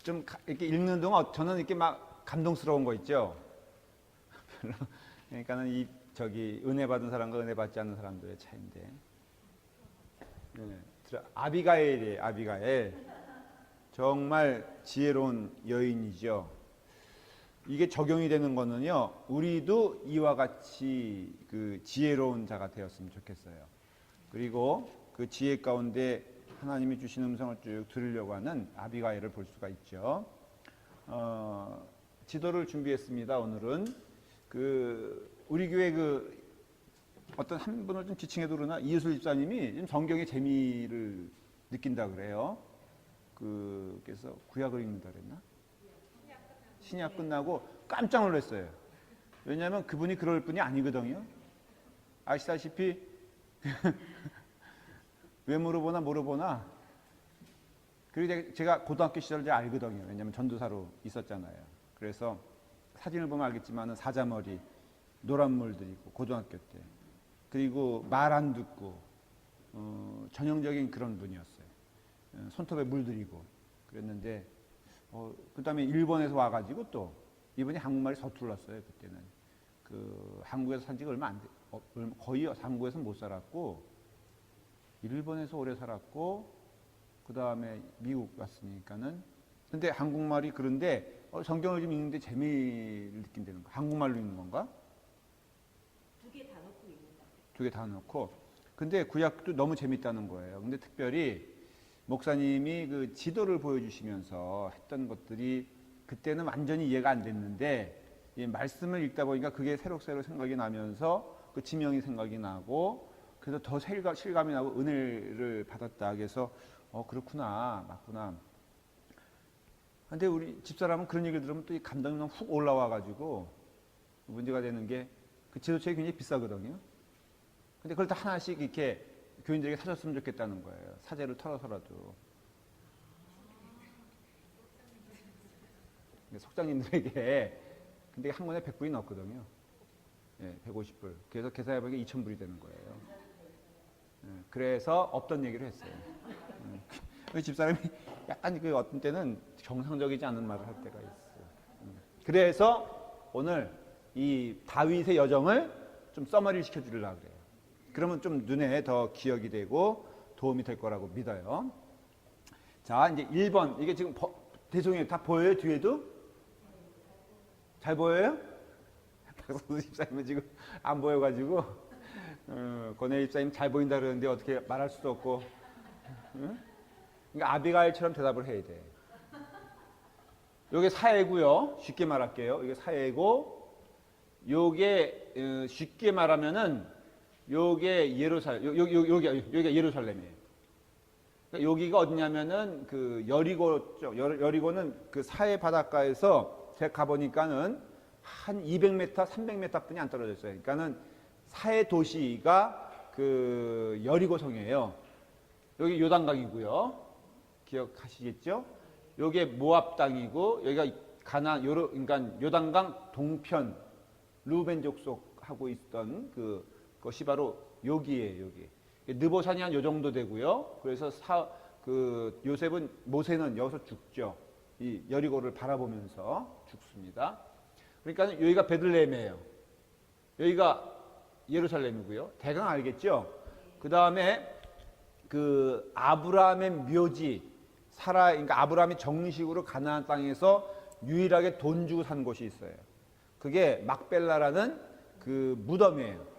좀 이렇게 읽는 동안 저는 이렇게 막 감동스러운 거 있죠. 별로. 그러니까는 이 저기 은혜 받은 사람과 은혜 받지 않는 사람들의 차이인데. 네, 아비가일이에요. 아비가일. 정말 지혜로운 여인이죠. 이게 적용이 되는 거는요, 우리도 이와 같이 그 지혜로운 자가 되었으면 좋겠어요. 그리고 그 지혜 가운데 하나님이 주신 음성을 쭉 들으려고 하는 아비가일을 볼 수가 있죠. 지도를 준비했습니다. 오늘은 우리 교회 어떤 한 분을 좀 지칭해도 그러나 이예술 집사님이 좀 성경의 재미를 느낀다 그래요. 그래서 구약을 읽는다 그랬나? 신약 끝나고 깜짝 놀랐어요. 왜냐하면 그분이 그럴 분이 아니거든요. 아시다시피 왜 물어보나. 그리고 제가 고등학교 시절을 잘 알거든요. 왜냐하면 전도사로 있었잖아요. 그래서 사진을 보면 알겠지만 사자머리, 노란 물들이고 고등학교 때. 그리고 말 안 듣고 전형적인 그런 분이었어요. 손톱에 물들이고 그랬는데 그 다음에 일본에서 와가지고 또 이분이 한국말이 서툴렀어요. 그때는 한국에서 산 지가 얼마 안 돼, 거의 한국에서 못 살았고 일본에서 오래 살았고 그 다음에 미국 갔으니까는. 근데 한국말이 그런데 성경을 좀 읽는데 재미를 느낀다는 거. 한국말로 읽는 건가? 두 개 다 넣고 읽는다. 두 개 다 넣고. 근데 구약도 너무 재밌다는 거예요. 근데 특별히 목사님이 그 지도를 보여주시면서 했던 것들이 그때는 완전히 이해가 안 됐는데 이 말씀을 읽다 보니까 그게 새록새록 생각이 나면서 그 지명이 생각이 나고 그래서 더 실감이 나고 은혜를 받았다. 그래서 그렇구나, 맞구나. 근데 우리 집사람은 그런 얘기를 들으면 또 이 감동이 너무 훅 올라와가지고 문제가 되는 게 그 지도책이 굉장히 비싸거든요. 근데 그걸 다 하나씩 이렇게 교인들에게 사줬으면 좋겠다는 거예요. 사제를 털어서라도. 속장님들에게. 근데 한 권에 100불이 넘거든요. 예, 150불. 그래서 계산해보니까 2,000불이 되는 거예요. 예, 그래서 없던 얘기를 했어요. 집사람이 약간 어떤 때는 정상적이지 않은 말을 할 때가 있어요. 그래서 오늘 이 다윗의 여정을 좀 써머리를 시켜주려고 그래요. 그러면 좀 눈에 더 기억이 되고 도움이 될 거라고 믿어요. 자, 이제 1번. 이게 지금 대성이 다 보여요? 뒤에도? 잘 보여요? 박성수 집사님은 지금 안 보여가지고 권혜 집사님 잘 보인다 그러는데 어떻게 말할 수도 없고. 응? 그러니까 아비가일처럼 대답을 해야 돼. 요게 사해고요. 쉽게 말할게요. 이게 사해고, 요게 쉽게 말하면은 요게 여기가 예루살렘이에요. 그러니까 여기가 어디냐면은 여리고 쪽, 여리고는 그 사해 바닷가에서 제가 가보니까는 한 200m, 300m 뿐이 안 떨어져 있어요. 그러니까는 사해 도시가 여리고 성이에요. 여기 요단강이고요. 기억하시겠죠? 요게 모압 땅이고 여기가 그러니까 요단강 동편 루벤 족속하고 있던 그것이 바로 여기예요. 여기 느보산이 한 요 정도 되고요. 그래서 모세는 여기서 죽죠. 이 여리고를 바라보면서 죽습니다. 그러니까 여기가 베들레헴이에요. 여기가 예루살렘이고요. 대강 알겠죠? 그 다음에 아브라함의 묘지 그러니까 아브라함이 정식으로 가나안 땅에서 유일하게 돈 주고 산 곳이 있어요. 그게 막벨라라는 무덤이에요.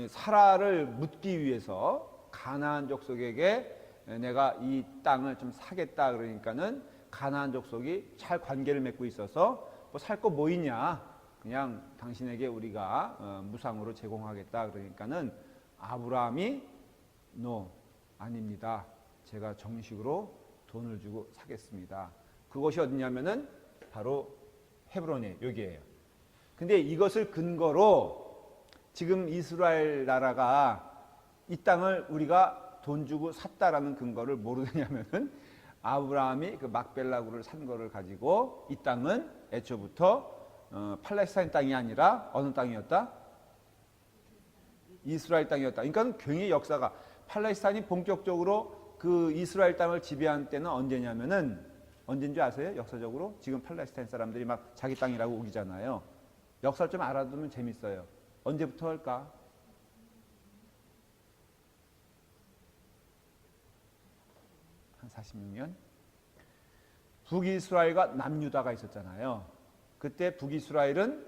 사라를 묻기 위해서 가나안 족속에게 내가 이 땅을 좀 사겠다 그러니까는 가나안 족속이 잘 관계를 맺고 있어서 살 거 뭐 있냐, 그냥 당신에게 우리가 무상으로 제공하겠다 그러니까는 아브라함이 아닙니다. 제가 정식으로 돈을 주고 사겠습니다. 그것이 어디냐면은 바로 헤브론이에요. 여기에요. 근데 이것을 근거로 지금 이스라엘 나라가 이 땅을 우리가 돈 주고 샀다라는 근거를 뭐로 되냐면은 아브라함이 막벨라구를 산 거를 가지고 이 땅은 애초부터 팔레스타인 땅이 아니라 어느 땅이었다? 이스라엘 땅이었다. 그러니까 굉장히 역사가 팔레스타인이 본격적으로 이스라엘 땅을 지배한 때는 언제냐면은 언제인 줄 아세요? 역사적으로 지금 팔레스타인 사람들이 막 자기 땅이라고 우기잖아요. 역사를 좀 알아두면 재밌어요. 언제부터 할까? 한 46년? 북이스라엘과 남유다가 있었잖아요. 그때 북이스라엘은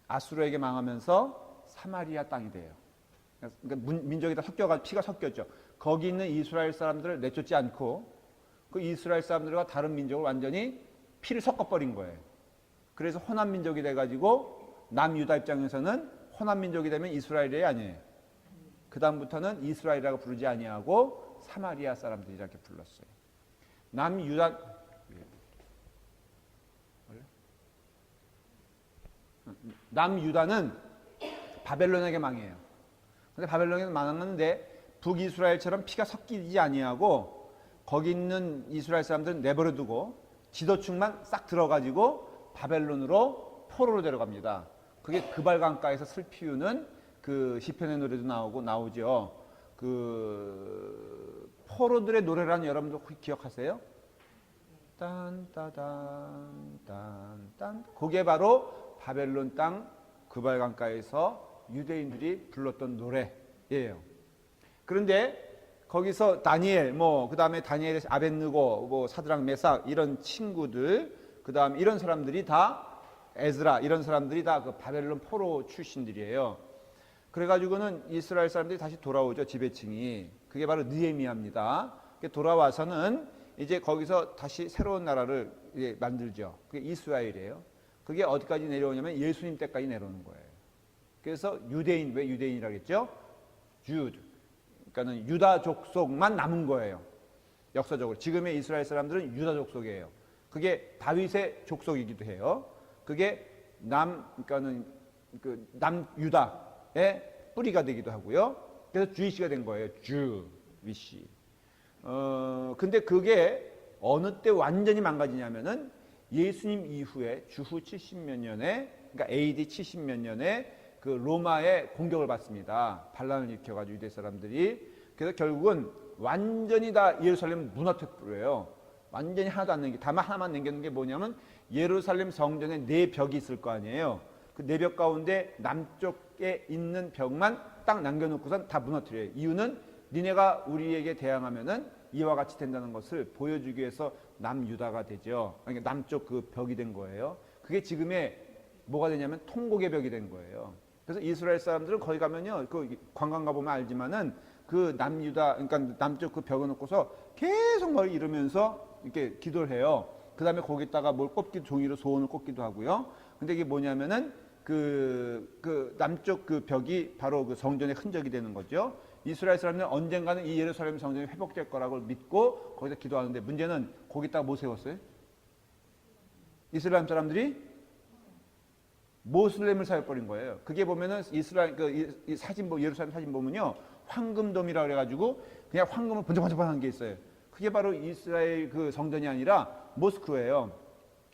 아수르에게 망하면서 사마리아 땅이 돼요. 그러니까 민족이 다 섞여가지고 피가 섞였죠. 거기 있는 이스라엘 사람들을 내쫓지 않고 그 이스라엘 사람들과 다른 민족을 완전히 피를 섞어버린 거예요. 그래서 호남 민족이 돼가지고 남유다 입장에서는 호남 민족이 되면 이스라엘이 아니에요. 그 다음부터는 이스라엘이라고 부르지 아니하고 사마리아 사람들이 이렇게 불렀어요. 남유다는 바벨론에게 망해요. 근데 바벨론에게 망했는데 북이스라엘처럼 피가 섞이지 아니하고 거기 있는 이스라엘 사람들은 내버려두고 지도층만 싹 들어가지고 바벨론으로 포로로 데려갑니다. 그게 그발강가에서 슬피우는 그 시편의 노래도 나오죠. 그 포로들의 노래라는 여러분들 기억하세요? 딴따단 그게 바로 바벨론 땅 그발강가에서 유대인들이 불렀던 노래예요. 그런데 거기서 다니엘, 그 다음에 다니엘의 아벳느고, 사드락, 메삭 이런 친구들, 그 다음 이런 사람들이 다 에스라 이런 사람들이 다 그 바벨론 포로 출신들이에요. 그래가지고는 이스라엘 사람들이 다시 돌아오죠. 지배층이. 그게 바로 느헤미야입니다. 돌아와서는 이제 거기서 다시 새로운 나라를 만들죠. 그게 이스라엘이에요. 그게 어디까지 내려오냐면 예수님 때까지 내려오는 거예요. 그래서 유대인, 왜 유대인이라고 했죠? 주드. 그러니까는 유다 족속만 남은 거예요. 역사적으로. 지금의 이스라엘 사람들은 유다 족속이에요. 그게 다윗의 족속이기도 해요. 그게 그러니까는 그 남유다의 뿌리가 되기도 하고요. 그래서 주이시가 된 거예요. 주위시. 근데 그게 어느 때 완전히 망가지냐면은 예수님 이후에 주후 70몇 년에, 그러니까 AD 70몇 년에 그 로마의 공격을 받습니다. 반란을 일으켜가지고 유대 사람들이. 그래서 결국은 완전히 다 예루살렘 무너뜨려요. 완전히 하나도 안 남겨. 다만 하나만 남겨놓은 게 뭐냐면 예루살렘 성전에 4벽이 있을 거 아니에요. 그 4벽 가운데 남쪽에 있는 벽만 딱 남겨놓고선 다 무너뜨려요. 이유는 니네가 우리에게 대항하면은 이와 같이 된다는 것을 보여주기 위해서 남유다가 되죠. 그러니까 남쪽 그 벽이 된 거예요. 그게 지금의 뭐가 되냐면 통곡의 벽이 된 거예요. 그래서 이스라엘 사람들은 거기 가면요, 그 관광 가보면 알지만은 그 남유다, 그러니까 남쪽 그 벽을 놓고서 계속 뭘 이러면서 이렇게 기도를 해요. 그 다음에 거기다가 뭘 꼽기도, 종이로 소원을 꼽기도 하고요. 근데 이게 뭐냐면은 그 남쪽 그 벽이 바로 그 성전의 흔적이 되는 거죠. 이스라엘 사람들은 언젠가는 이 예루살렘 성전이 회복될 거라고 믿고 거기다 기도하는데 문제는 거기다가 뭐 세웠어요? 이스라엘 사람들이 모슬렘을 세워버린 거예요. 그게 보면은 이스라엘 이 사진 예루살렘 사진 보면요, 황금돔이라 그래가지고 그냥 황금을 번쩍번쩍한 게 있어요. 그게 바로 이스라엘 그 성전이 아니라 모스크예요.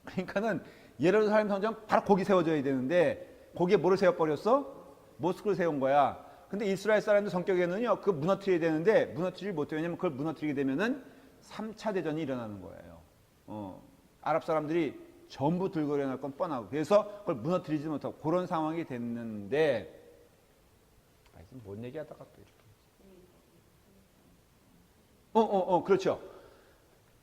그러니까는 예루살렘 성전 바로 거기 세워져야 되는데 거기에 뭐를 세워버렸어? 모스크를 세운 거야. 근데 이스라엘 사람들 성격에는요, 그 무너뜨려야 되는데 무너뜨리지 못해요. 왜냐면 그걸 무너뜨리게 되면은 3차 대전이 일어나는 거예요. 아랍 사람들이 전부 들고 일어날 건 뻔하고, 그래서 그걸 무너뜨리지 못하고 그런 상황이 됐는데, 뭔 얘기하다가 또 이렇게. 그렇죠.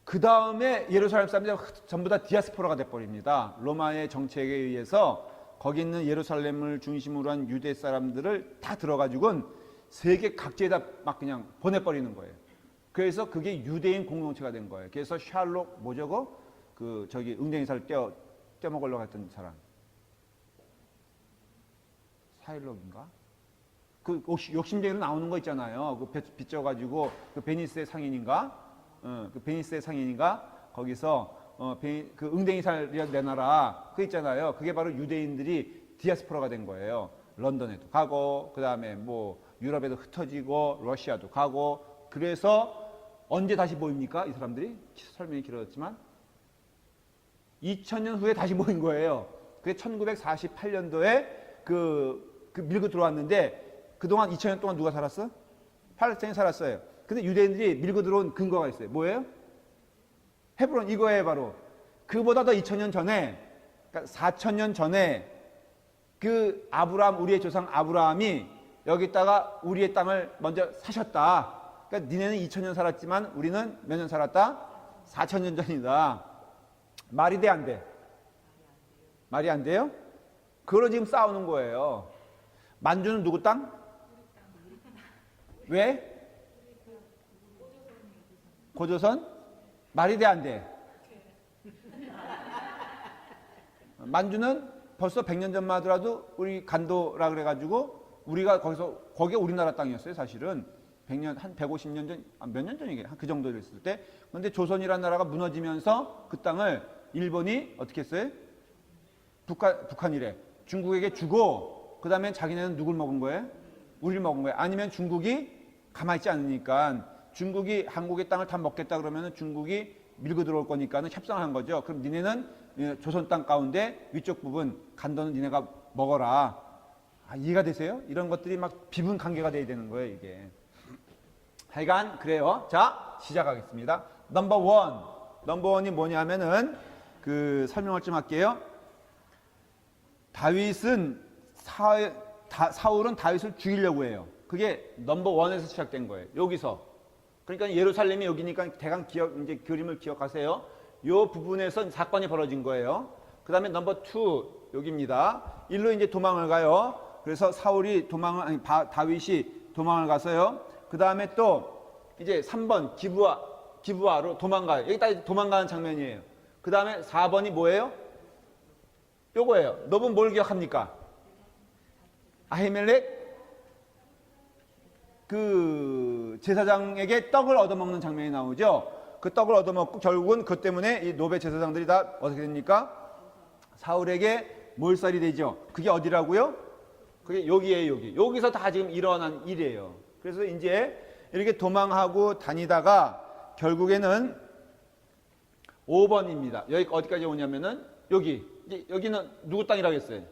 그 다음에 예루살렘 사람들이 전부 다 디아스포라가 돼버립니다. 로마의 정책에 의해서 거기 있는 예루살렘을 중심으로 한 유대 사람들을 다 들어가지고는 세계 각지에다 막 그냥 보내버리는 거예요. 그래서 그게 유대인 공동체가 된 거예요. 그래서 샬록 뭐저거? 저기 응대인사를 떼먹으려고 했던 사람. 사일록인가? 그 욕심쟁이로 나오는 거 있잖아요. 그 빚져가지고 그 베니스의 상인인가? 그 베니스의 상인인가? 거기서 그 응대인사를 내놔라. 그 있잖아요. 그게 바로 유대인들이 디아스포라가 된 거예요. 런던에도 가고, 그 다음에 뭐 유럽에도 흩어지고, 러시아도 가고. 그래서 언제 다시 모입니까? 이 사람들이? 설명이 길어졌지만 2000년 후에 다시 모인 거예요. 그게 1948년도에 그 밀고 들어왔는데, 그동안 2000년 동안 누가 살았어? 팔레스타인이 살았어요. 근데 유대인들이 밀고 들어온 근거가 있어요. 뭐예요? 헤브론 이거예요 바로. 그보다 더 2000년 전에, 그러니까 4000년 전에 그 아브라함, 우리의 조상 아브라함이 여기다가 우리의 땅을 먼저 사셨다. 그러니까 니네는 2000년 살았지만 우리는 몇 년 살았다? 4000년 전이다. 말이 돼, 안 돼? 말이 안 돼요? 그걸로 지금 싸우는 거예요. 만주는 누구 땅? 왜? 고조선? 말이 돼, 안 돼? 만주는 벌써 100년 전만 하더라도 우리 간도라 그래가지고 우리가 거기가 우리나라 땅이었어요, 사실은. 100년, 한 150년 전, 몇 년 전이게, 그 정도 됐을 때. 그런데 조선이라는 나라가 무너지면서 그 땅을 일본이 어떻게 했어요? 북한이래. 중국에게 주고, 그 다음에 자기네는 누굴 먹은 거예요? 우리를 먹은 거예요. 아니면 중국이 가만히 있지 않으니까 중국이 한국의 땅을 다 먹겠다 그러면 중국이 밀고 들어올 거니까는 협상을 한 거죠. 그럼 니네는 조선 땅 가운데 위쪽 부분, 간도는 니네가 먹어라. 이해가 되세요? 이런 것들이 막 비분 관계가 돼야 되는 거예요, 이게. 하여간 그래요. 자, 시작하겠습니다. 넘버 원이 뭐냐면은 그 설명을 좀 할게요. 사울은 다윗을 죽이려고 해요. 그게 넘버 원에서 시작된 거예요. 여기서. 그러니까 예루살렘이 여기니까 대강 이제 그림을 기억하세요. 요 부분에서 사건이 벌어진 거예요. 그 다음에 넘버 투 여기입니다. 일로 이제 도망을 가요. 그래서 다윗이 도망을 가서요. 그 다음에 또 이제 3번 기부아로 도망가요. 여기까지 도망가는 장면이에요. 그 다음에 4번이 뭐예요? 요거예요. 너분 뭘 기억합니까? 아히멜렉 그 제사장에게 떡을 얻어먹는 장면이 나오죠. 그 떡을 얻어먹고 결국은 그것 때문에 이 노베 제사장들이 다 어떻게 됩니까? 사울에게 몰살이 되죠. 그게 어디라고요? 그게 여기에요, 여기. 여기서 다 지금 일어난 일이에요. 그래서 이제 이렇게 도망하고 다니다가 결국에는 5번입니다. 여기 어디까지 오냐면은 여기는 누구 땅이라고 했어요?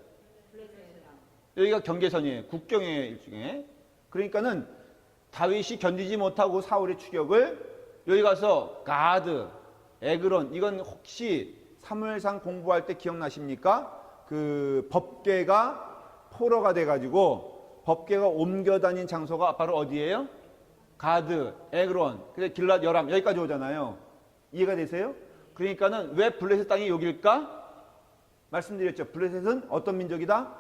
여기가 경계선이에요. 국경의 일종의. 그러니까는 다윗이 견디지 못하고 사울의 추격을 여기 가서 가드, 에그론, 이건 혹시 사무엘상 공부할 때 기억나십니까? 그 법궤가 포로가 돼가지고 법궤가 옮겨 다닌 장소가 바로 어디예요? 가드, 에그론, 그래서 길랏 여람 여기까지 오잖아요. 이해가 되세요? 그러니까는 왜 블레셋 땅이 여기일까? 말씀드렸죠. 블레셋은 어떤 민족이다?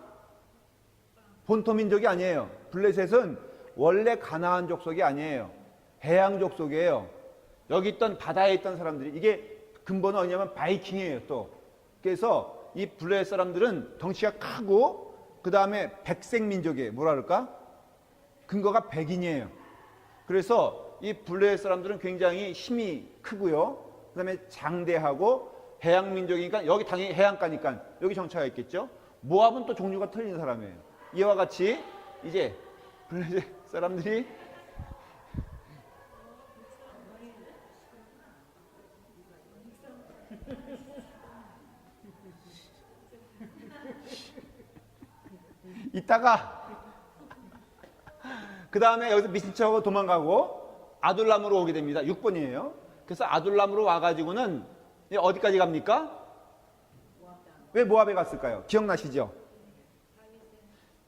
본토 민족이 아니에요. 블레셋은 원래 가나안 족속이 아니에요. 해양 족속이에요. 여기 있던 바다에 있던 사람들이 이게 근본은 어디냐면 바이킹이에요. 또 그래서 이 블레셋 사람들은 덩치가 크고 그 다음에 백색 민족이에요. 뭐라 그럴까? 근거가 백인이에요. 그래서 이 블레셋 사람들은 굉장히 힘이 크고요. 그 다음에 장대하고 해양 민족이니까 여기 당연히 해안가니까 여기 정착가 있겠죠. 모압은 또 종류가 틀린 사람이에요. 이와 같이 이제 블레셋 사람들이 이따가 그 다음에 여기서 미친 척하고 도망가고 아둘람으로 오게 됩니다. 6번이에요. 그래서 아둘람으로 와가지고는 어디까지 갑니까? 왜 모압에 갔을까요? 기억나시죠?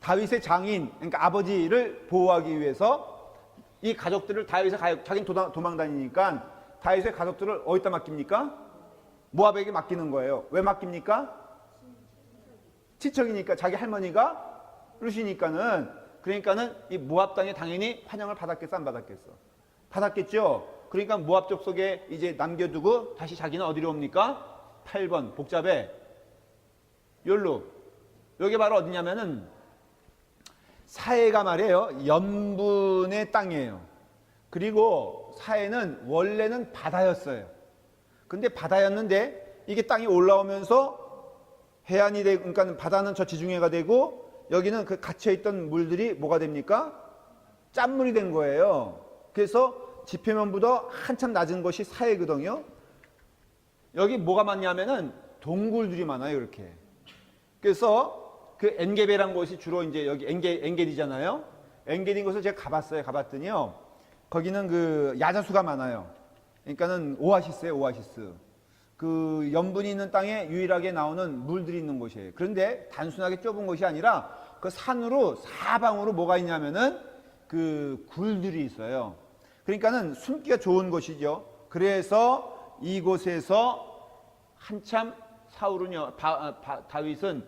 다윗의 장인, 그러니까 아버지를 보호하기 위해서 이 가족들을 자기는 도망 다니니까 다윗의 가족들을 어디다 맡깁니까? 모압에게 맡기는 거예요. 왜 맡깁니까? 친척이니까 자기 할머니가 루시니까는 그러니까는 이 모압 땅에 당연히 환영을 받았겠어 안 받았겠어? 받았겠죠. 그러니까 모압 족속에 이제 남겨두고 다시 자기는 어디로 옵니까? 8번 복잡해. 열로 여기 바로 어디냐면은 사해가 말이에요. 염분의 땅이에요. 그리고 사해는 원래는 바다였어요. 근데 바다였는데 이게 땅이 올라오면서 해안이 되고, 그러니까 바다는 저 지중해가 되고 여기는 그 갇혀있던 물들이 뭐가 됩니까? 짠물이 된 거예요. 그래서 지표면보다 한참 낮은 것이 사해거든요. 여기 뭐가 많냐면은 동굴들이 많아요, 이렇게. 그래서 그 엔게베라는 곳이 주로 이제 여기 엔게디잖아요. 엔게디인 곳을 제가 가봤더니요. 거기는 그 야자수가 많아요. 그러니까는 오아시스예요, 오아시스. 그 염분이 있는 땅에 유일하게 나오는 물들이 있는 곳이에요. 그런데 단순하게 좁은 곳이 아니라 그 산으로 사방으로 뭐가 있냐면은 그 굴들이 있어요. 그러니까는 숨기가 좋은 곳이죠. 그래서 이곳에서 한참 사울은요, 다윗은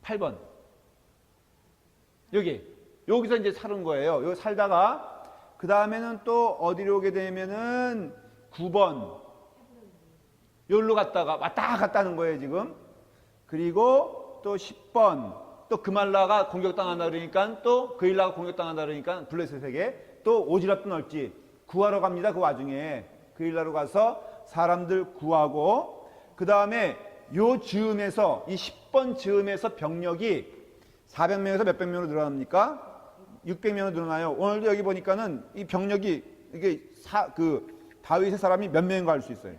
(8번) 여기서 이제 사는 거예요. 여기 살다가 그 다음에는 또 어디로 오게 되면은 9번 여기로 갔다가 왔다 갔다 하는 거예요 지금. 그리고 또 10번 또 그말라가 공격당한다 그러니까 또 그일라가 공격당한다 그러니까 블레셋에게 또 오지랖도 넓지 구하러 갑니다. 그 와중에 그일라로 가서 사람들 구하고 그 다음에 요 즈음에서 이 10번 즈음에서 병력이 400명에서 몇백 명으로 늘어납니까? 600명으로 늘어나요. 오늘도 여기 보니까는 이 병력이 이게 다윗의 사람이 몇 명인가 알 수 있어요.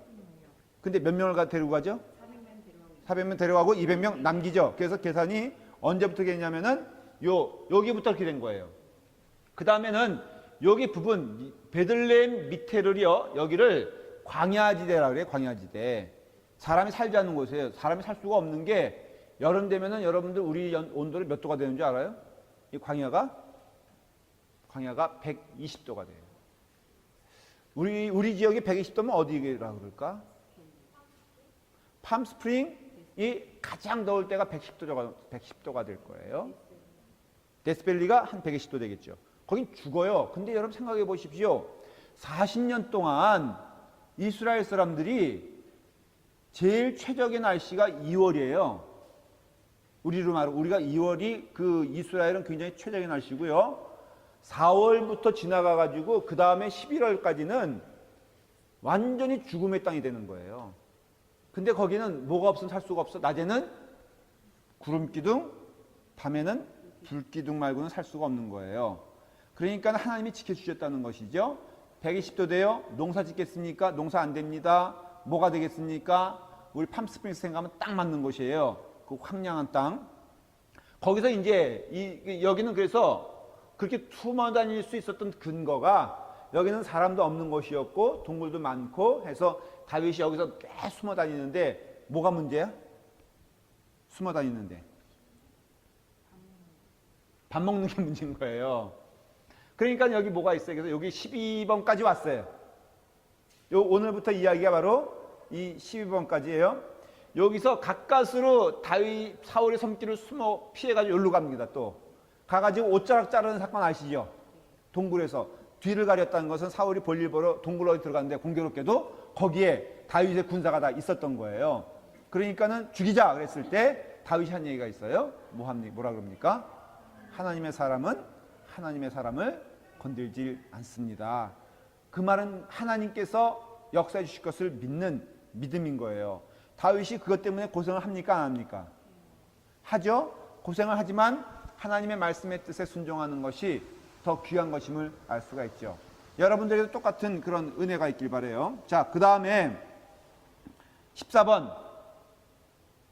근데 몇 명을 데리고 가죠? 400명 데려가고 200명 남기죠. 그래서 계산이 언제부터 됐냐면은 여기부터 이렇게 된 거예요. 그 다음에는 여기 부분 베들레헴 밑에를요, 여기를 광야지대라 그래요. 광야지대. 사람이 살지 않는 곳이에요. 사람이 살 수가 없는 게 여름 되면은 여러분들 우리 온도를 몇 도가 되는 줄 알아요? 이 광야가 120도가 돼요. 우리 지역이 120도면 어디라 그럴까? 팜스프링이 가장 더울 때가 110도가 될 거예요. 데스밸리가 한 120도 되겠죠. 거긴 죽어요. 근데 여러분 생각해 보십시오. 40년 동안 이스라엘 사람들이 제일 최적의 날씨가 2월이에요. 우리로 말하면 우리가 2월이 그 이스라엘은 굉장히 최적의 날씨고요. 4월부터 지나가 가지고 그 다음에 11월까지는 완전히 죽음의 땅이 되는 거예요. 근데 거기는 뭐가 없으면 살 수가 없어. 낮에는 구름 기둥, 밤에는 불 기둥 말고는 살 수가 없는 거예요. 그러니까 하나님이 지켜주셨다는 것이죠. 120도 돼요. 농사 짓겠습니까? 농사 안 됩니다. 뭐가 되겠습니까? 우리 팜스프링스 생각하면 딱 맞는 곳이에요. 그 황량한 땅. 거기서 이제 여기는 그래서 그렇게 숨어 다닐 수 있었던 근거가 여기는 사람도 없는 곳이었고 동물도 많고 해서 다윗이 여기서 꽤 숨어 다니는데 뭐가 문제야? 숨어 다니는데 밥 먹는 게 문제인 거예요. 그러니까 여기 뭐가 있어요? 그래서 여기 12번까지 왔어요. 오늘부터 이야기가 바로 이 12번까지예요. 여기서 가까스로 사울의 손길을 숨어 피해가지고 여기로 갑니다. 또 가가지고 옷자락 자르는 사건 아시죠? 동굴에서 뒤를 가렸다는 것은 사울이 볼일 보러 동굴로 들어갔는데 공교롭게도 거기에 다윗의 군사가 다 있었던 거예요. 그러니까는 죽이자 그랬을 때 다윗이 한 얘기가 있어요. 뭐라 그럽니까? 하나님의 사람은 하나님의 사람을 건들지 않습니다. 그 말은 하나님께서 역사해 주실 것을 믿는 믿음인 거예요. 다윗이 그것 때문에 고생을 합니까? 안 합니까? 하죠. 고생을 하지만 하나님의 말씀의 뜻에 순종하는 것이 더 귀한 것임을 알 수가 있죠. 여러분들에게도 똑같은 그런 은혜가 있길 바라요. 자, 그 다음에 14번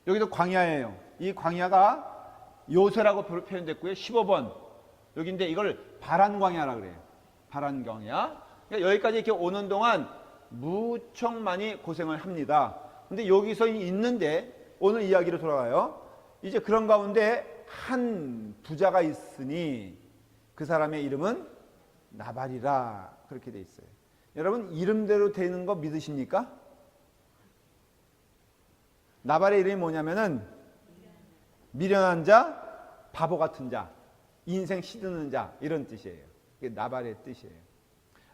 여기도 광야예요. 이 광야가 요새라고 표현됐고요. 15번 여기인데 이걸 바란광야라 그래요. 바란광야. 그러니까 여기까지 이렇게 오는 동안 무척 많이 고생을 합니다. 근데 여기서 있는데 오늘 이야기로 돌아가요. 이제 그런 가운데 한 부자가 있으니 그 사람의 이름은 나발이라 그렇게 돼 있어요. 여러분 이름대로 되는 거 믿으십니까? 나발의 이름이 뭐냐면은 미련한 자, 바보 같은 자, 인생 시드는 자 이런 뜻이에요. 이게 나발의 뜻이에요.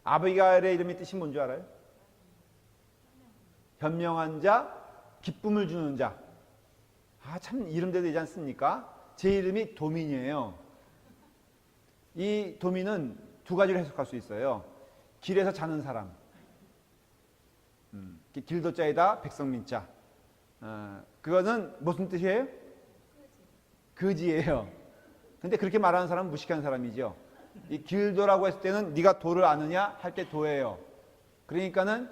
아비가일의 이름이 뜻이 뭔지 알아요? 현명한 자, 기쁨을 주는 자. 아, 참 이름대로 되지 않습니까? 제 이름이 도민이에요. 이 도민은 두 가지로 해석할 수 있어요. 길에서 자는 사람. 길도자에다 백성민자. 그거는 무슨 뜻이에요? 거지예요. 근데 그렇게 말하는 사람은 무식한 사람이죠. 이 길도라고 했을 때는 네가 도를 아느냐 할 때 도예요. 그러니까는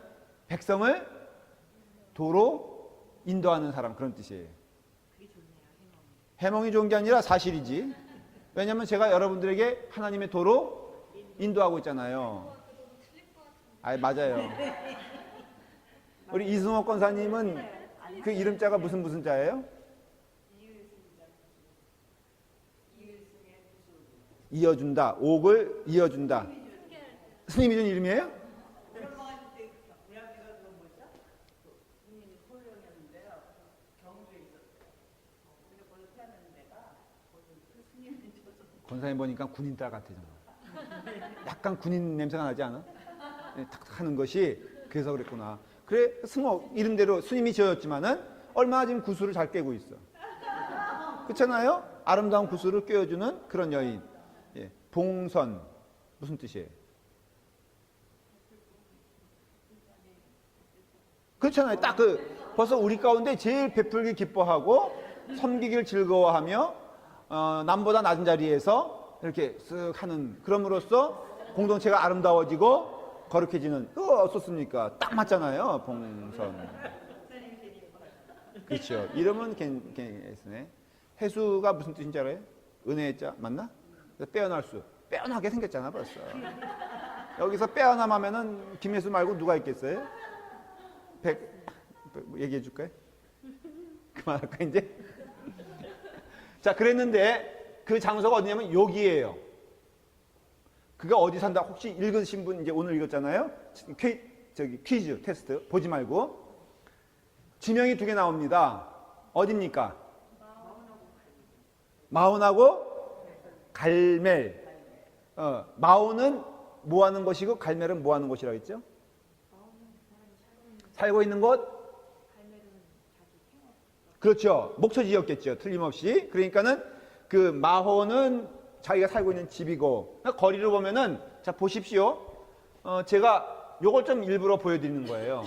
백성을 도로 인도하는 사람 그런 뜻이에요. 해몽이 좋은 게 아니라 사실이지. 왜냐하면 제가 여러분들에게 하나님의 도로 인도하고 있잖아요. 아, 맞아요. 우리 이승호 권사님은 그 이름자가 무슨 자예요? 이어준다. 옥을 이어준다. 스님이 준 이름이에요? 권사님 보니까 군인 딸 같아 정말. 약간 군인 냄새가 나지 않아? 네, 탁탁 하는 것이 그래서 그랬구나. 그래 승호 이름대로 스님이 지어졌지만은 얼마나 지금 구슬을 잘 꿰고 있어. 그렇잖아요? 아름다운 구슬을 꿰어주는 그런 여인. 예, 봉선 무슨 뜻이에요? 그렇잖아요. 딱 벌써 우리 가운데 제일 베풀기 기뻐하고 섬기기를 즐거워하며 남보다 낮은 자리에서 이렇게 쓱 하는 그럼으로써 공동체가 아름다워지고 거룩해지는 어떻습니까? 딱 맞잖아요. 봉선. 그렇죠. 이름은 괜찮네. 해수가 무슨 뜻인지 알아요? 은혜의 자 맞나? 빼어날 수. 빼어나게 생겼잖아 벌써. 여기서 빼어남하면은 김혜수 말고 누가 있겠어요? 얘기해 줄까요? 그만할까 이제? 자 그랬는데 그 장소가 어디냐면 여기예요. 그가 어디 산다 혹시 읽으신 분 이제 오늘 읽었잖아요. 퀴즈 테스트 보지 말고 지명이 2개 나옵니다. 어디입니까? 마온하고 갈멜. 마온은 뭐 하는 것이고 갈멜은 뭐 하는 곳이라고 했죠? 살고 있는 곳? 그렇죠. 목초지였겠죠. 틀림없이. 그러니까는 그 마호는 자기가 살고 있는 집이고 거리를 보면은 자 보십시오. 제가 요걸 좀 일부러 보여드리는 거예요.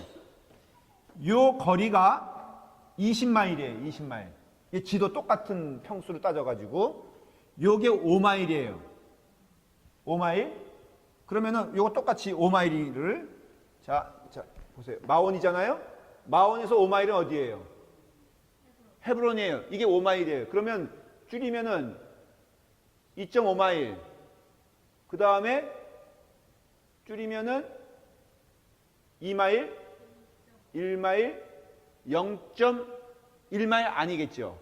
요 거리가 20마일이에요. 20마일. 이 지도 똑같은 평수를 따져가지고 요게 5마일이에요. 5마일? 그러면은 요거 똑같이 5마일을 자 보세요. 마온이잖아요. 마온에서 5마일은 어디예요? 헤브론이에요. 이게 5마일이에요. 그러면 줄이면은 2.5마일. 그 다음에 줄이면은 2마일, 1마일, 0.1마일 아니겠죠.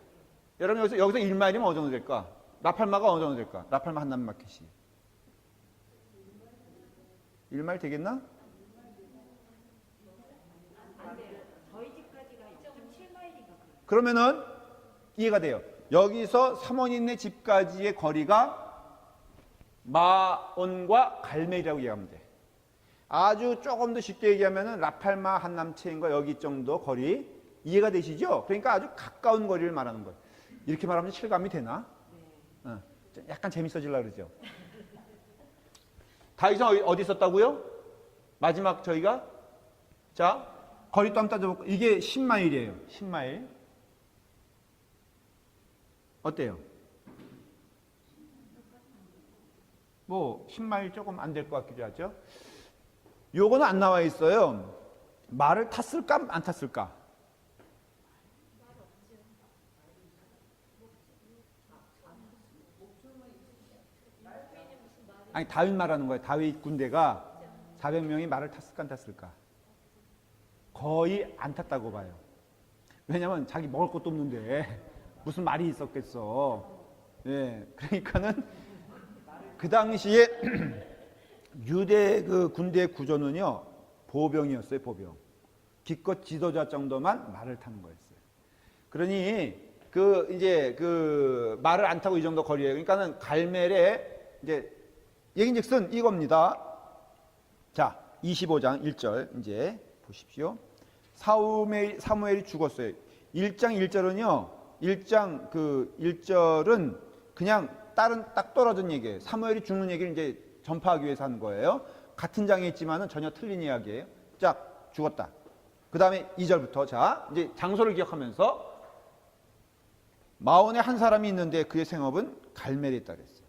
여러분 여기서 1마일이면 어느 정도 될까? 라팔마가 어느 정도 될까? 라팔마 한남마켓이 1마일 되겠나? 저희 집까지가 2.7마일인가 그러면은 이해가 돼요. 여기서 사모님네 집까지의 거리가 마온과 갈멜이라고 얘기하면 돼. 아주 조금 더 쉽게 얘기하면은 라팔마 한남체인과 여기 정도 거리 이해가 되시죠? 그러니까 아주 가까운 거리를 말하는 거예요. 이렇게 말하면 실감이 되나? 약간 재밌어지려고 그러죠. 다윗은 어디 있었다고요? 마지막 저희가 자 거리 또 한번 따져볼까? 이게 10마일이에요. 10마일. 어때요? 뭐 10마일 조금 안 될 것 같기도 하죠. 요거는 안 나와 있어요. 말을 탔을까 안 탔을까? 아니 다윗 말하는 거예요. 다윗 군대가 400명이 말을 탔을까 안 탔을까? 거의 안 탔다고 봐요. 왜냐면 자기 먹을 것도 없는데 무슨 말이 있었겠어. 예, 그러니까는 그 당시에 유대 그 군대 구조는요 보병이었어요. 보병. 기껏 지도자 정도만 말을 타는 거였어요. 그러니 그 이제 그 말을 안 타고 이 정도 거리예요. 그러니까는 갈멜에 이제 얘긴즉슨 이겁니다. 자, 25장 1절 이제 보십시오. 사무엘이 죽었어요. 1장 1절은요. 1장 그 1절은 그냥 딱 떨어진 얘기예요. 사무엘이 죽는 얘기를 이제 전파하기 위해서 하는 거예요. 같은 장에 있지만은 전혀 틀린 이야기예요. 자, 죽었다. 그 다음에 2절부터 자, 이제 장소를 기억하면서 마온에 한 사람이 있는데 그의 생업은 갈멜에 있다 그랬어요.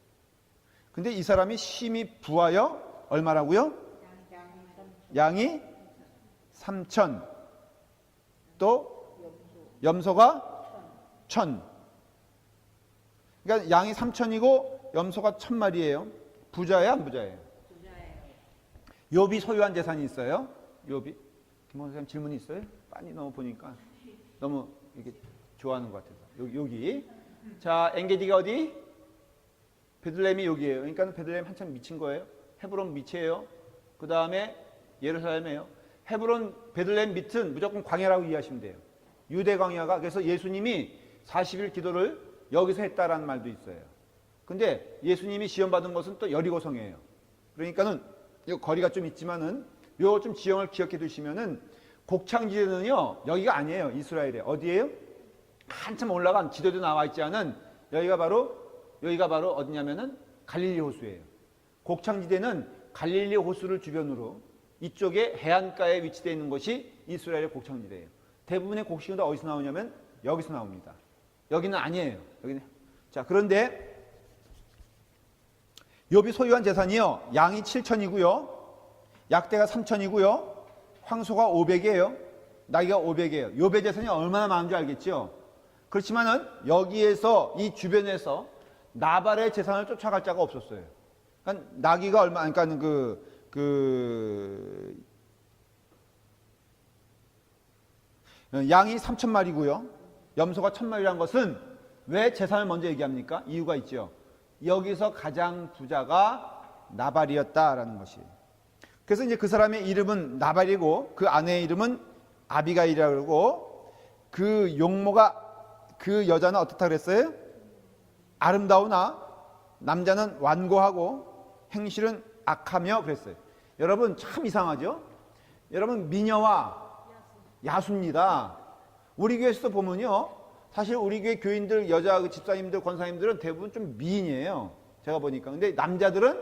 근데 이 사람이 심히 부하여 얼마라고요? 양이 3천 또 염소가 1,000. 그러니까 양이 3,000이고 염소가 1000마리예요. 부자예요, 안 부자예요? 욥이 소유한 재산이 있어요? 욥이? 김원수 선생님 질문이 있어요? 빨리 너무 보니까 너무 이게 좋아하는 것 같아서. 여기. 자, 엔게디가 어디? 베들레헴이 여기예요. 그러니까 베들레헴 한참 미친 거예요. 헤브론 밑이에요. 그 다음에 예루살렘이에요. 헤브론, 베들레헴 밑은 무조건 광야라고 이해하시면 돼요. 유대 광야가. 그래서 예수님이 40일 기도를 여기서 했다라는 말도 있어요. 근데 예수님이 시험받은 것은 또 여리고성이에요. 그러니까는 이 거리가 좀 있지만은 요 좀 지형을 기억해 두시면은 곡창지대는요 여기가 아니에요. 이스라엘에 어디예요? 한참 올라간 지도도 나와 있지 않은 여기가 바로 어디냐면은 갈릴리 호수예요. 곡창지대는 갈릴리 호수를 주변으로 이쪽에 해안가에 위치되어 있는 것이 이스라엘의 곡창지대예요. 대부분의 곡식은 다 어디서 나오냐면 여기서 나옵니다. 여기는 아니에요. 여기는. 자, 그런데 욥이 소유한 재산이요. 양이 7,000이고요. 약대가 3,000이고요. 황소가 500이에요. 나귀가 500이에요. 욥의 재산이 얼마나 많은 줄 알겠죠? 그렇지만은 여기에서 이 주변에서 나발의 재산을 쫓아갈 자가 없었어요. 그러니까 나귀가 얼마, 그러니까 양이 3,000마리고요. 염소가 1,000마리라는 것은 왜 재산을 먼저 얘기합니까? 이유가 있죠. 여기서 가장 부자가 나발이었다라는 것이. 그래서 이제 그 사람의 이름은 나발이고 그 아내의 이름은 아비가일이라고 그러고 그 용모가 그 여자는 어떻다 그랬어요? 아름다우나 남자는 완고하고 행실은 악하며 그랬어요. 여러분 참 이상하죠? 여러분 미녀와 야수입니다. 우리 교회에서도 보면요. 사실 우리 교회 교인들, 여자 집사님들, 권사님들은 대부분 좀 미인이에요. 제가 보니까. 근데 남자들은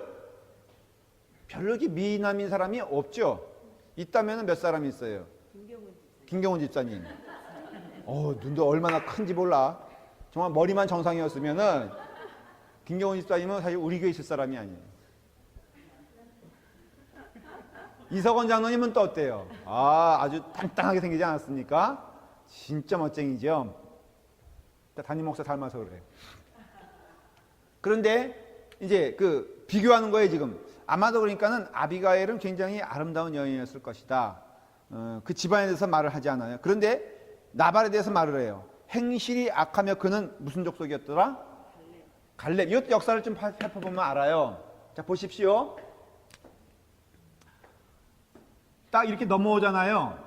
별로 이렇게 미인남인 사람이 없죠. 있다면 몇 사람이 있어요? 김경훈 집사님. 눈도 얼마나 큰지 몰라. 정말 머리만 정상이었으면은 김경훈 집사님은 사실 우리 교회 있을 사람이 아니에요. 이석원 장로님은 또 어때요? 아주 단단하게 생기지 않았습니까? 진짜 멋쟁이죠. 담임 목사 닮아서 그래. 그런데 이제 그 비교하는 거예요 지금. 아마도 그러니까는 아비가일은 굉장히 아름다운 여인이었을 것이다. 그 집안에 대해서 말을 하지 않아요. 그런데 나발에 대해서 말을 해요. 행실이 악하며 그는 무슨 족속이었더라? 갈렙. 이것도 역사를 좀 살펴보면 알아요. 자 보십시오. 딱 이렇게 넘어오잖아요.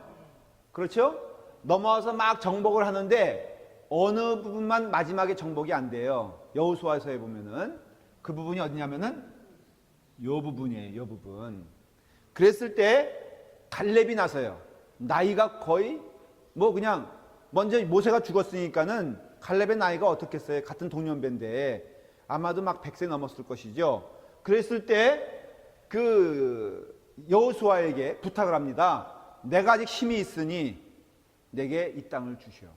그렇죠? 넘어와서 막 정복을 하는데 어느 부분만 마지막에 정복이 안 돼요. 여호수아서에 보면은 그 부분이 어디냐면은 요 부분이에요. 요 부분. 그랬을 때 갈렙이 나서요. 나이가 거의 뭐 그냥 먼저 모세가 죽었으니까는 갈렙의 나이가 어떻겠어요? 같은 동년배인데 아마도 막 100세 넘었을 것이죠. 그랬을 때 그 여호수아에게 부탁을 합니다. 내가 아직 힘이 있으니 내게 이 땅을 주시오.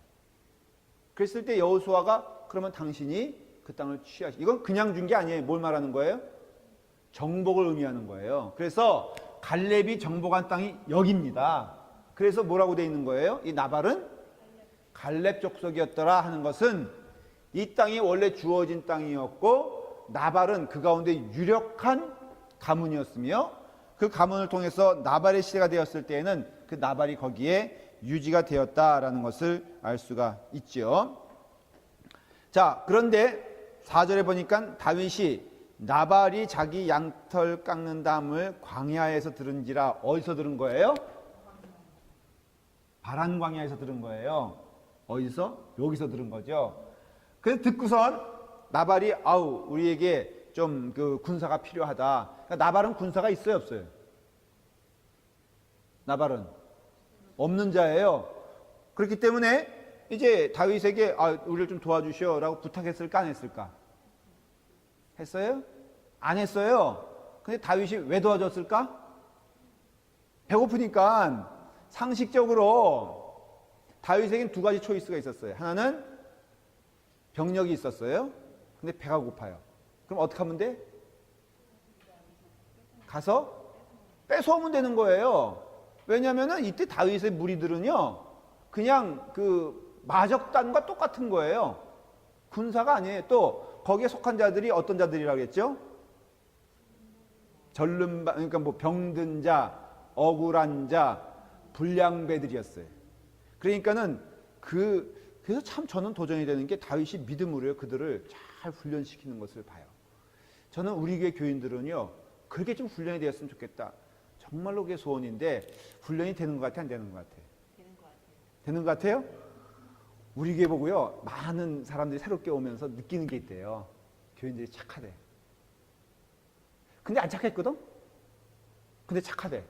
그랬을 때 여호수아가 그러면 당신이 그 땅을 취하시. 이건 그냥 준 게 아니에요. 뭘 말하는 거예요? 정복을 의미하는 거예요. 그래서 갈렙이 정복한 땅이 여기입니다. 그래서 뭐라고 돼 있는 거예요? 이 나발은 갈렙 족속이었더라 하는 것은 이 땅이 원래 주어진 땅이었고 나발은 그 가운데 유력한 가문이었으며 그 가문을 통해서 나발의 시대가 되었을 때에는 그 나발이 거기에 유지가 되었다라는 것을 알 수가 있죠. 자, 그런데 4절에 보니까 다윗이 나발이 자기 양털 깎는 담을 광야에서 들은지라. 어디서 들은 거예요? 바란 광야에서 들은 거예요. 어디서? 여기서 들은 거죠. 그래서 듣고선 나발이 우리에게 좀 그 군사가 필요하다. 그러니까 나발은 군사가 있어요, 없어요? 나발은 없는 자예요. 그렇기 때문에 이제 다윗에게 우리를 좀 도와주시오라고 부탁했을까 안 했을까? 했어요? 안 했어요. 근데 다윗이 왜 도와줬을까? 배고프니까. 상식적으로 다윗에겐 두 가지 초이스가 있었어요. 하나는 병력이 있었어요. 근데 배가 고파요. 그럼 어떻게 하면 돼? 가서 뺏어오면 되는 거예요. 왜냐하면 이때 다윗의 무리들은요 그냥 그 마적단과 똑같은 거예요. 군사가 아니에요. 또 거기에 속한 자들이 어떤 자들이라고 했죠? 그러니까 뭐 병든 자, 억울한 자, 불량배들이었어요. 그러니까는 그래서 참 저는 도전이 되는 게 다윗이 믿음으로요 그들을 잘 훈련시키는 것을 봐요. 저는 우리 교회 교인들은요 그렇게 좀 훈련이 되었으면 좋겠다. 정말로 그게 소원인데 훈련이 되는 것 같아 안 되는 것 같아? 되는 것 같아요. 되는 것 같아요? 우리 교회 보고요 많은 사람들이 새롭게 오면서 느끼는 게 있대요. 교인들이 착하대. 근데 안 착했거든? 근데 착하대.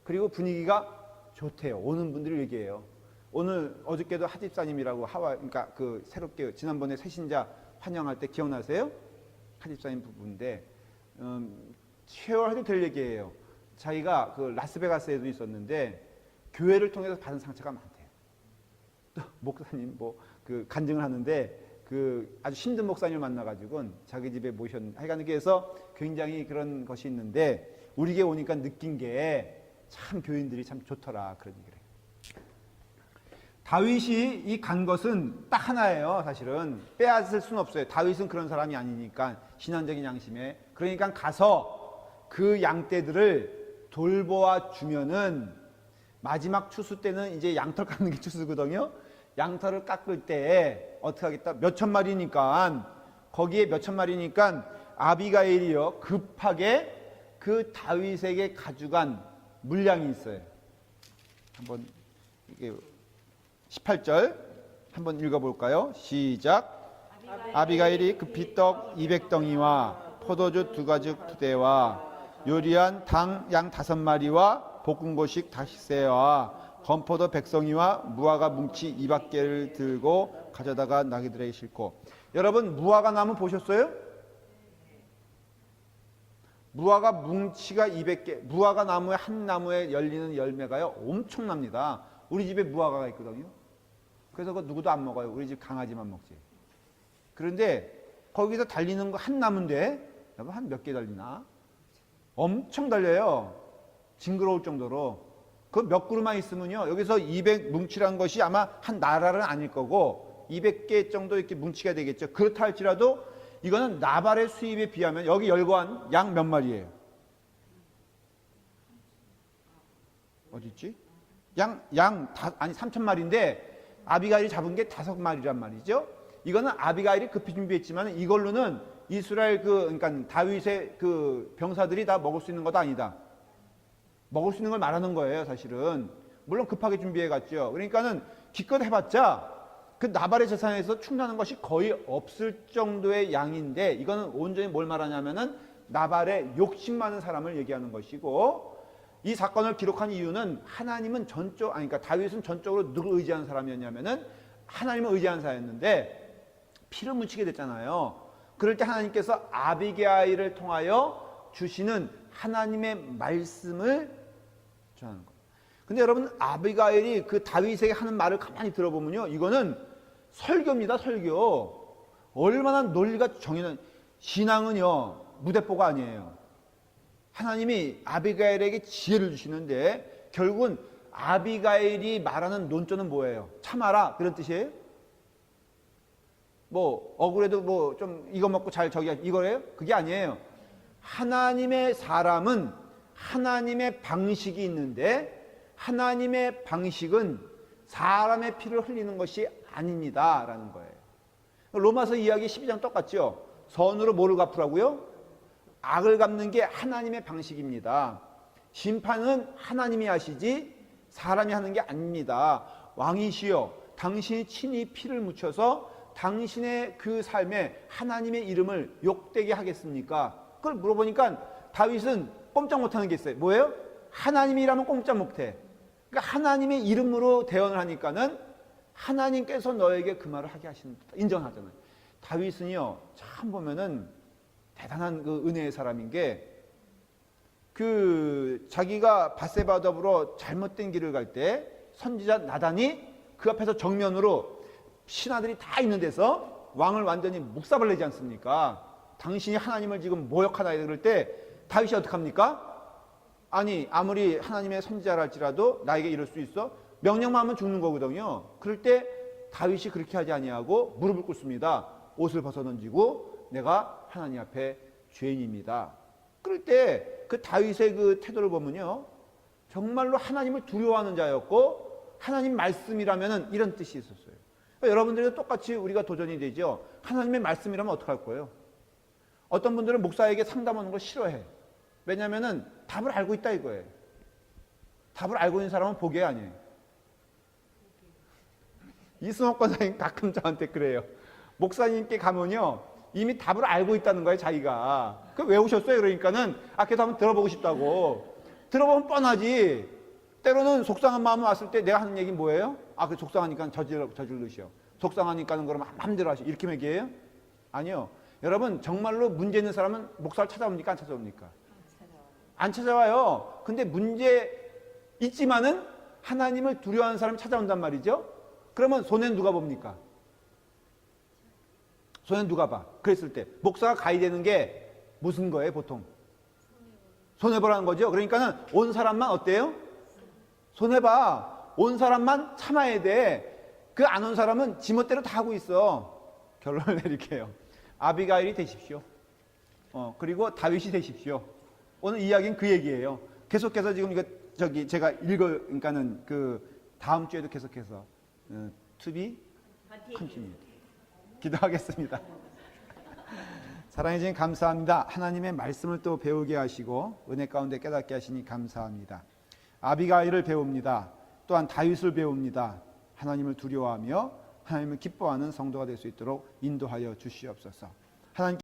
그리고 분위기가 좋대요. 오는 분들이 얘기해요. 어저께도 하집사님이라고 그러니까 그 새롭게 지난번에 새신자 환영할 때 기억나세요? 하집사님 부부인데 최월해도 될 얘기예요. 자기가 그 라스베가스에도 있었는데 교회를 통해서 받은 상처가 많대요. 또 목사님 그 간증을 하는데 그 아주 힘든 목사님을 만나가지고 자기 집에 모셨는데 하여간 그래서 굉장히 그런 것이 있는데 우리 교회 오니까 느낀 게 참 교인들이 참 좋더라 그런 얘기를 해요. 다윗이 이 간 것은 딱 하나예요. 사실은 빼앗을 수는 없어요. 다윗은 그런 사람이 아니니까 신앙적인 양심에 그러니까 가서 그 양떼들을 돌보아 주면은 마지막 추수 때는 이제 양털 깎는 게 추수거든요. 양털을 깎을 때 어떻게 하겠다? 몇천 마리니까 거기에 몇천 마리니까 아비가일이요 급하게 그 다윗에게 가져간 물량이 있어요. 한번 이게 18절 한번 읽어볼까요? 시작. 아비가일이 급히 떡 200덩이와 포도주 2가죽 2대와 요리한 당 양 5마리와 볶은 고식 다시세와 건포도 100송이와 무화과 뭉치 200개를 들고 가져다가 나귀들에게 싣고. 여러분 무화과 나무 보셨어요? 무화과 뭉치가 200개, 무화과 나무의 한 나무에 열리는 열매가요 엄청납니다. 우리 집에 무화과가 있거든요. 그래서 그거 누구도 안 먹어요. 우리 집 강아지만 먹지. 그런데 거기서 달리는 거 한 나무인데 여러분 한 몇 개 달리나? 엄청 달려요. 징그러울 정도로. 그 몇 그루만 있으면요 여기서 200 뭉치란 것이 아마 한 나라는 아닐 거고 200개 정도 이렇게 뭉치가 되겠죠. 그렇다 할지라도 이거는 나발의 수입에 비하면 여기 열거한 양 몇 마리예요? 어디 있지? 아니 3,000마리인데 아비가일이 잡은 게 5마리란 말이죠. 이거는 아비가일이 급히 준비했지만 이걸로는 이스라엘 그러니까 다윗의 그 병사들이 다 먹을 수 있는 것도 아니다. 먹을 수 있는 걸 말하는 거예요, 사실은. 물론 급하게 준비해 갔죠. 그러니까는 기껏 해봤자 그 나발의 재산에서 충나는 것이 거의 없을 정도의 양인데 이거는 온전히 뭘 말하냐면은 나발의 욕심 많은 사람을 얘기하는 것이고 이 사건을 기록한 이유는 하나님은 그러니까 다윗은 전적으로 누굴 의지하는 사람이었냐면은 하나님을 의지하는 사람이었는데 피를 묻히게 됐잖아요. 그럴 때 하나님께서 아비게일을 통하여 주시는 하나님의 말씀을 전하는 거예요. 근데 여러분 아비가일이 그 다윗에게 하는 말을 가만히 들어보면요 이거는 설교입니다. 설교. 얼마나 논리가 정의는 신앙은요 무대뽀가 아니에요. 하나님이 아비가일에게 지혜를 주시는데 결국은 아비가일이 말하는 논조는 뭐예요? 참아라 그런 뜻이에요? 뭐 억울해도 뭐 좀 이거 먹고 잘 이거예요? 그게 아니에요. 하나님의 사람은 하나님의 방식이 있는데 하나님의 방식은 사람의 피를 흘리는 것이 아닙니다 라는 거예요. 로마서 이야기 12장 똑같죠. 선으로 뭐를 갚으라고요? 악을 갚는 게 하나님의 방식입니다. 심판은 하나님이 하시지 사람이 하는 게 아닙니다. 왕이시여 당신이 친히 피를 묻혀서 당신의 그 삶에 하나님의 이름을 욕되게 하겠습니까? 그걸 물어보니까 다윗은 꼼짝 못하는 게 있어요. 뭐예요? 하나님이라면 꼼짝 못해. 그러니까 하나님의 이름으로 대언을 하니까는 하나님께서 너에게 그 말을 하게 하시는 인정하잖아요. 다윗은요 참 보면은 대단한 그 은혜의 사람인 게 그 자기가 밧세바와 더불어 잘못된 길을 갈 때 선지자 나단이 그 앞에서 정면으로 신하들이 다 있는 데서 왕을 완전히 묵사발 내지 않습니까? 당신이 하나님을 지금 모욕하다 그럴 때 다윗이 어떻게 합니까? 아니 아무리 하나님의 선지자라 할지라도 나에게 이럴 수 있어? 명령만 하면 죽는 거거든요. 그럴 때 다윗이 그렇게 하지 아니하고 무릎을 꿇습니다. 옷을 벗어던지고 내가 하나님 앞에 죄인입니다. 그럴 때 그 다윗의 그 태도를 보면요, 정말로 하나님을 두려워하는 자였고 하나님 말씀이라면 이런 뜻이 있었어요. 그러니까 여러분들도 똑같이 우리가 도전이 되죠. 하나님의 말씀이라면 어떡할 거예요? 어떤 분들은 목사에게 상담하는 걸 싫어해. 왜냐하면 답을 알고 있다 이거예요. 답을 알고 있는 사람은 보게 아니에요. 이승옥 권사님 가끔 저한테 그래요. 목사님께 가면요, 이미 답을 알고 있다는 거예요, 자기가. 그 왜 오셨어요? 그러니까는, 계속 한번 들어보고 싶다고. 들어보면 뻔하지. 때로는 속상한 마음이 왔을 때 내가 하는 얘기는 뭐예요? 그 속상하니까 저질르시오. 속상하니까는 그러면 마음대로 하시오. 이렇게 얘기해요? 아니요. 여러분, 정말로 문제 있는 사람은 목사를 찾아옵니까? 안 찾아옵니까? 안 찾아와요. 근데 문제 있지만은 하나님을 두려워하는 사람이 찾아온단 말이죠. 그러면 손해는 누가 봅니까? 손해는 누가 봐? 그랬을 때 목사가 가야 되는 게 무슨 거예요, 보통? 손해보라는 거죠. 그러니까는 온 사람만 어때요? 손해봐. 온 사람만 참아야 돼. 그 안 온 사람은 지멋대로 다 하고 있어. 결론을 내릴게요. 아비가일이 되십시오. 그리고 다윗이 되십시오. 오늘 이야기는 그 얘기예요. 계속해서 지금 이거 제가 그러니까는 그 다음 주에도 계속해서 투비 컨티뉴 기도하겠습니다. 사랑해 주님 감사합니다. 하나님의 말씀을 또 배우게 하시고 은혜 가운데 깨닫게 하시니 감사합니다. 아비가일을 배웁니다. 또한 다윗을 배웁니다. 하나님을 두려워하며 하나님을 기뻐하는 성도가 될 수 있도록 인도하여 주시옵소서. 하나님